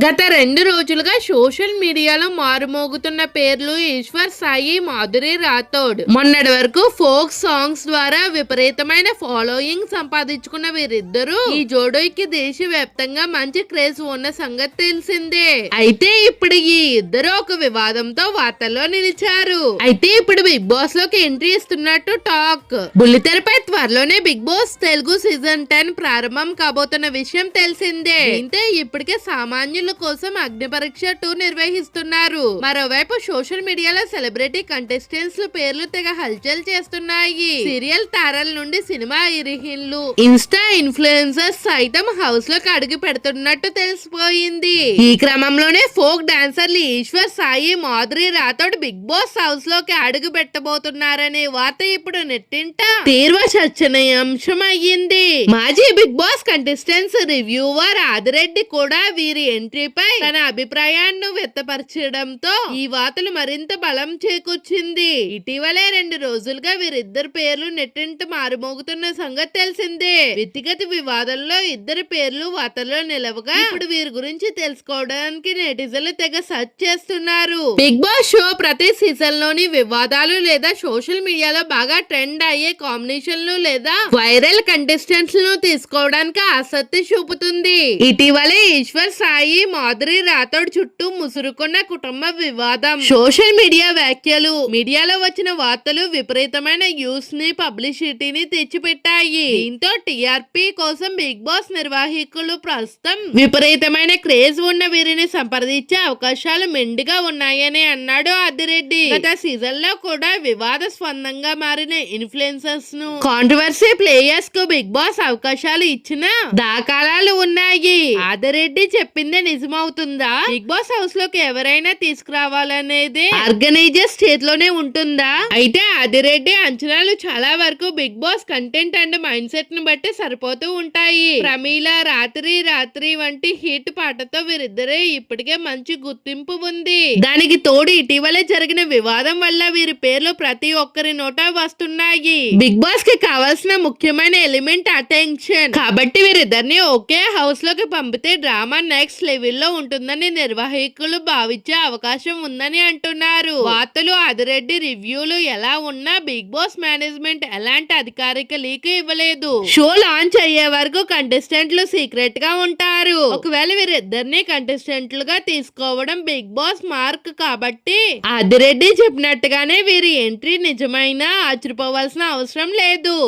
గత 2 రోజులుగా సోషల్ మీడియాలో మారుమోగుతున్న పేర్లు ఈశ్వర్ సాయి, మాధురి రాథోడ్. మొన్నటి వరకు ఫోక్ సాంగ్స్ ద్వారా విపరీతమైన ఫాలోయింగ్ సంపాదించుకున్న వీరిద్దరూ ఈ జోడోకి దేశవ్యాప్తంగా మంచి క్రేజ్ ఉన్న సంగతి తెలిసిందే. అయితే ఇప్పుడు ఈ ఇద్దరు ఒక వివాదంతో వార్తల్లో నిలిచారు. అయితే ఇప్పుడు బిగ్ బాస్ లోకి ఎంట్రీ ఇస్తున్నట్టు టాక్. బుల్లితెరపై త్వరలోనే బిగ్ బాస్ తెలుగు సీజన్ 10 ప్రారంభం కాబోతున్న విషయం తెలిసిందే. దీంతో ఇప్పటికే సామాన్యుల కోసం అగ్ని పరీక్ష 2 నిర్వహిస్తున్నారు. మరోవైపు సోషల్ మీడియాలో సెలబ్రిటీ కంటెస్టెంట్స్ పేర్లు తెగ హల్చల్ చేస్తున్నాయి. సీరియల్ తారల నుండి సినిమా హీరోయిన్లు, ఇన్స్టా ఇన్ఫ్లుయెన్సర్స్ సైతం హౌస్ లోకి అడుగు పెడుతున్నట్టు తెలిసిపోయింది. ఈ క్రమంలోనే ఫోక్ డాన్సర్లు Eshwar Sai, Madhuri Rathod Bigg Boss house లోకి అడుగు పెట్టబోతున్నారనే వార్త ఇప్పుడు నెట్టింట తీవ్ర చర్చనీయాంశం అయ్యింది. మాజీ Bigg Boss contestants reviewer Adireddy కూడా వీరి ఎంట్రీపై తన అభిప్రాయాన్ని వ్యక్తపరచడంతో ఈ వార్తలు మరింత బలం చేకూర్చింది. ఇటీవలే 2 రోజులుగా వీరిద్దరు పేర్లు నెట్టింట మారుమోగుతున్న సంగతి తెలిసిందే. వ్యక్తిగత వివాదంలో ఇద్దరు పేర్లు వార్తల్లో నిలవగా ఇప్పుడు వీరి గురించి తెలుసుకోవడానికి నెటిజన్లు తెగ సర్చ్ చేస్తున్నారు. బిగ్ బాస్ షో ప్రతి సీజన్ లోని వివాదాలు లేదా సోషల్ మీడియాలో బాగా ట్రెండ్ అయ్యే కాంబినేషన్లు లేదా వైరల్ కంటెస్టెంట్స్ ను తీసుకోవడానికి ఆసక్తి చూపుతుంది. ఇటీవలే ఈశ్వర్ సాయి, మాధురి రాథోడ్ చుట్టూ ముసురుకున్న కుటుంబ వివాదం, సోషల్ మీడియా వ్యాఖ్యలు, మీడియాలో వచ్చిన వార్తలు విపరీతమైన న్యూస్ ని పబ్లిసిటీని తెచ్చిపెట్టాయి. దీంతో టీఆర్పీ కోసం బిగ్ బాస్ నిర్వాహకులు ప్రస్తుతం విపరీతమైన క్రేజ్ ఉన్న వీరిని సంప్రదించే అవకాశాలు మెండుగా ఉన్నాయని అన్నాడు ఆదిరెడ్డి. గత సీజన్ లో కూడా వివాదాస్పదంగా మారిన ఇన్ఫ్లుయెన్సర్స్ ను, కాంట్రవర్సీ ప్లేయర్స్ కు బిగ్ బాస్ అవకాశాలు ఇచ్చిన దాఖలాలు ఉన్నాయి. ఆదిరెడ్డి చెప్పిందే నిజమవుతుందా? బిగ్ బాస్ హౌస్ లోకి ఎవరైనా తీసుకురావాలనేది ఆర్గనైజర్స్ చేతిలోనే ఉంటుందా? అయితే ఆదిరెడ్డి అంచనాలు చాలా వరకు Bigg Boss content and mindset ను బట్టి సరిపోతూ ఉంటాయి. ప్రమీల, రాత్రి వంటి హిట్ పాటతో వీరిద్దరే ఇప్పటికే మంచి గుర్తింపు ఉంది. దానికి తోడు ఇటీవలే జరిగిన వివాదం వల్ల వీరి పేర్లు ప్రతి ఒక్కరి నోట వస్తున్నాయి. బిగ్ బాస్ కి కావాల్సిన ముఖ్యమైన ఎలిమెంట్ అటెన్షన్. కాబట్టి వీరిద్దరిని ఒకే హౌస్ లోకి పంపితే డ్రామా నెక్స్ట్ లెవెల్లో ఉంటుందని నిర్వాహకులు భావించే అవకాశం ఉందని అంటున్నారు. వార్తలు, ఆదిరెడ్డి రివ్యూలు ఎలా ఉన్నా బిగ్ బాస్ మేనేజ్మెంట్ ఎలాంటి అధికారిక లీక్ ఇవ్వలేదు. షో లాంచ్ అయ్యే వరకు కంటెస్టెంట్లు సీక్రెట్ గా ఉంటారు. ఒకవేళ వీరిద్దరిని కంటెస్టెంట్లుగా తీసుకోవడం బిగ్ బాస్ మార్క్ కాబట్టి ఆదిరెడ్డి చెప్పినట్టుగానే వీరి ఎంట్రీ నిజమైనా ఆశ్చర్యపోవాల్సిన అవసరం లేదు.